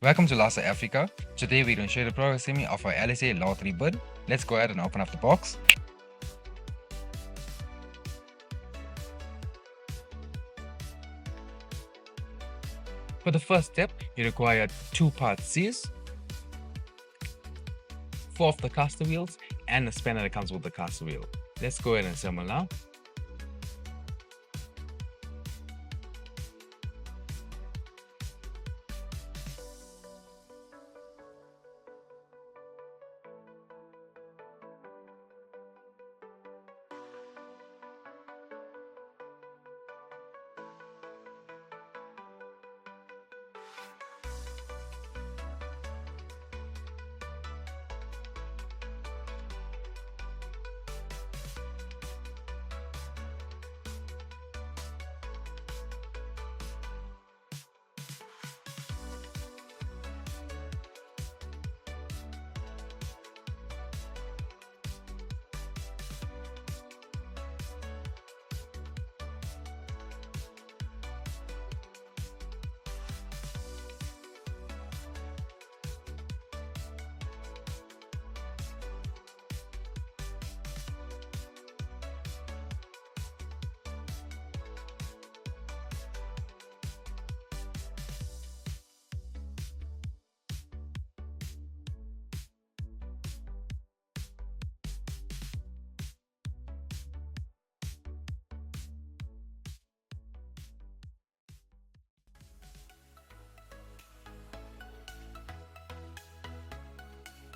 Welcome to lasa.africa. Today we're going to show you the programming of our LSA Law 3 bid. Let's go ahead and open up the box. For the first step, you require 2 part Cs, 4 of the caster wheels, and the spanner that comes with the caster wheel. Let's go ahead and assemble now.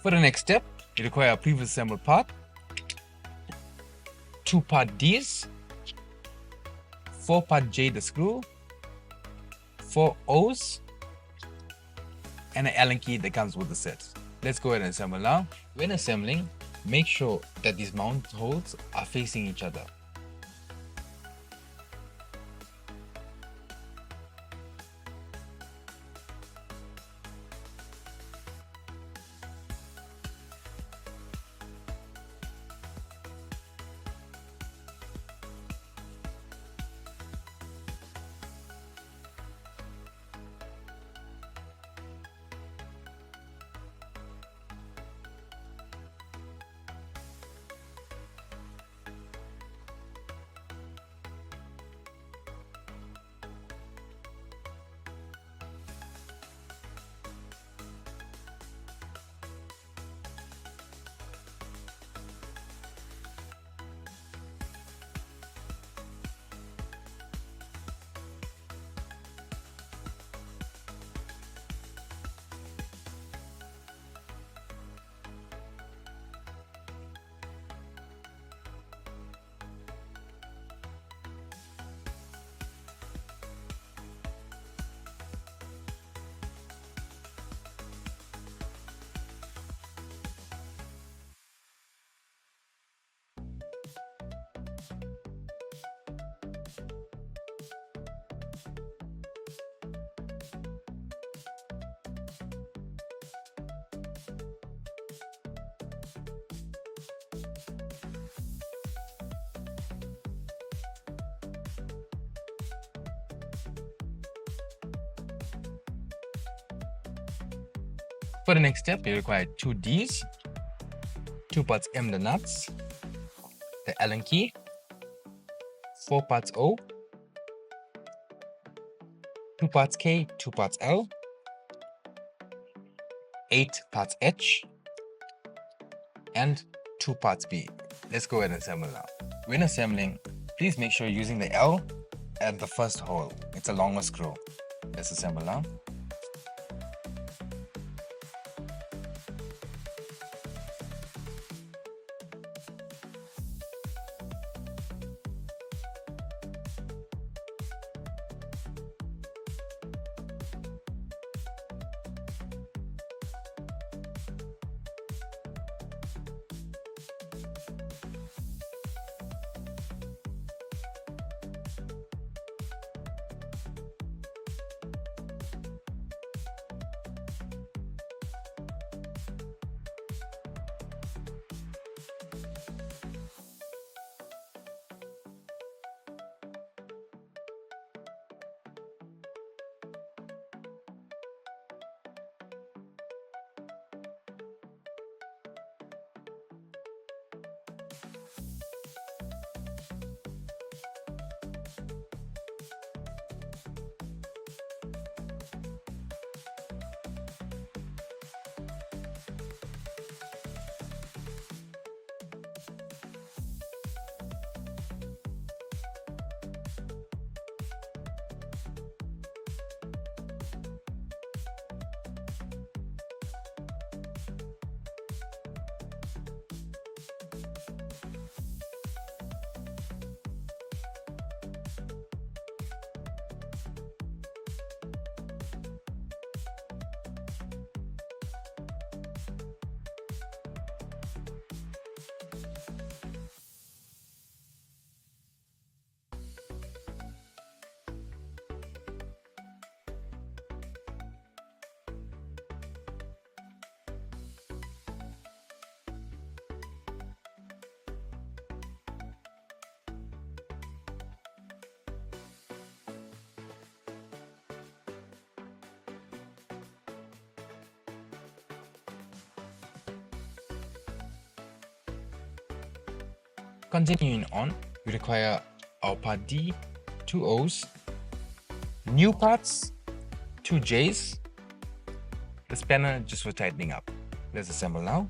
For the next step, you require a previous assembled part, 2 part Ds, 4 part J the screw, 4 O's, and an Allen key that comes with the set. Let's go ahead and assemble now. When assembling, make sure that these mount holes are facing each other. For the next step, you require 2 Ds, 2 parts M the nuts, the Allen key, 4 parts O, 2 parts K, 2 parts L, 8 parts H, and 2 parts B. Let's go ahead and assemble now. When assembling, please make sure you're using the L at the first hole. It's a longer screw. Let's assemble now. Continuing on, we require our part D, 2 O's, new parts, 2 J's, the spanner just for tightening up. Let's assemble now.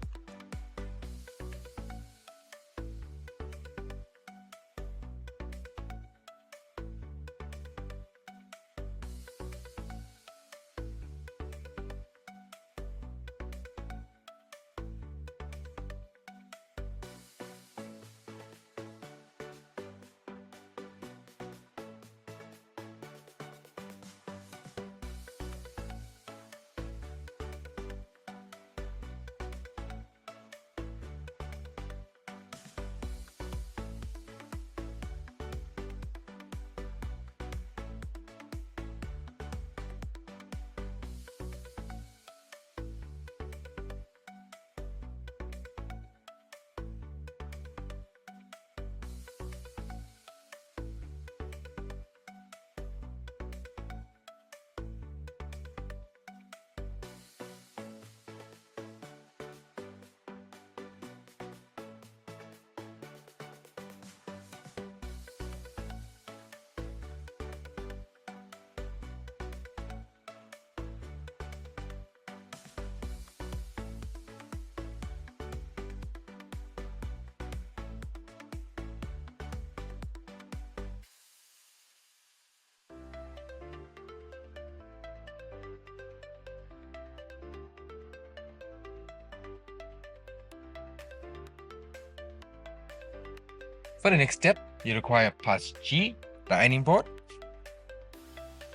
For the next step, you require parts G, the ironing board,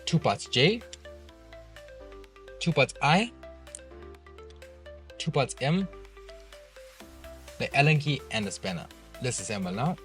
2 parts J, 2 parts I, 2 parts M, the Allen key and the spanner. Let's assemble now.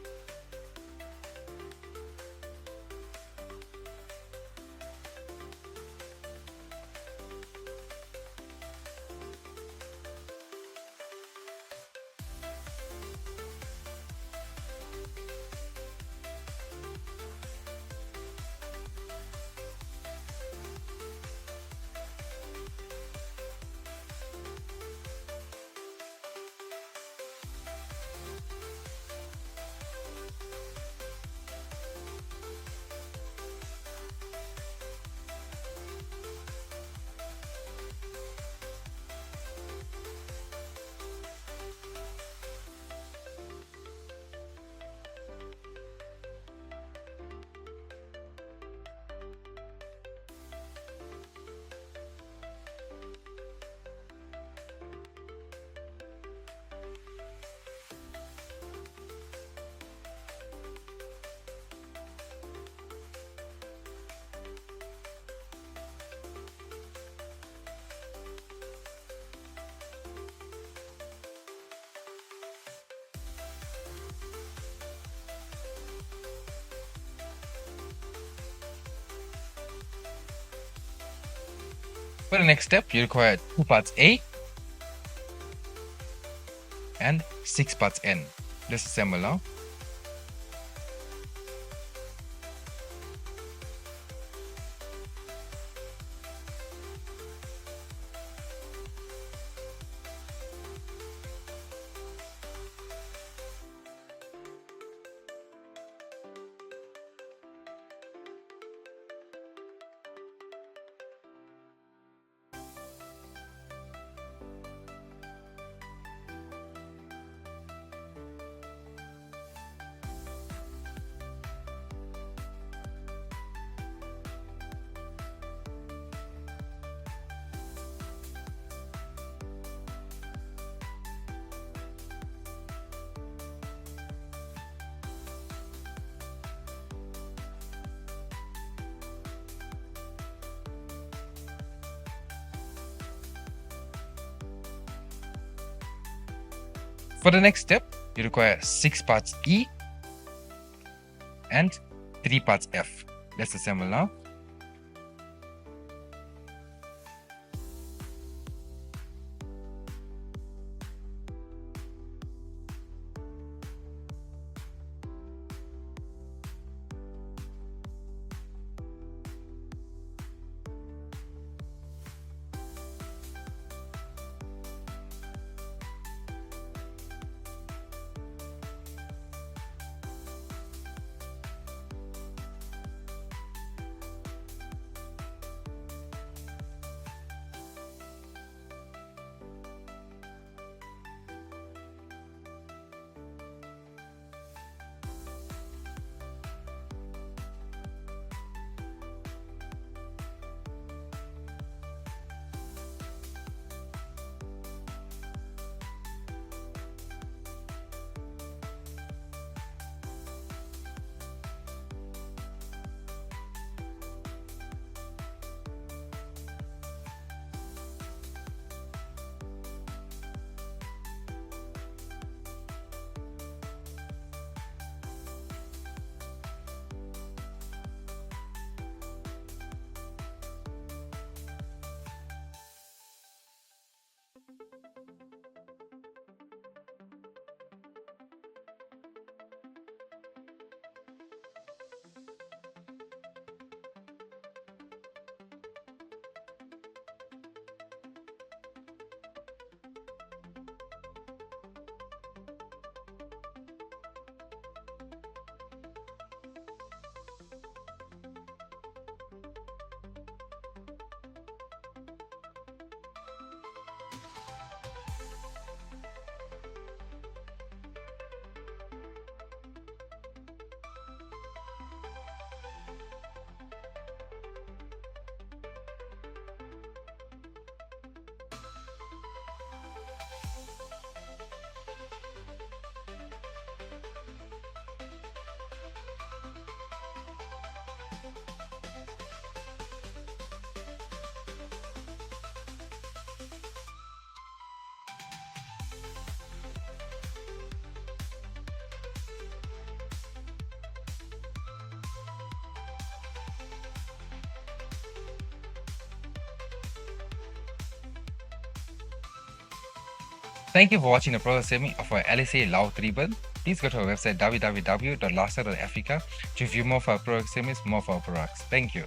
For the next step, you require 2 parts A and 6 parts N. Let's assemble now. For the next step, you require 6 parts E and 3 parts F. Let's assemble now. Thank you for watching the process semi of our LSA Laut ribbon. Please go to our website www.lasa.africa to view more of our product semis, more of our products. Thank you.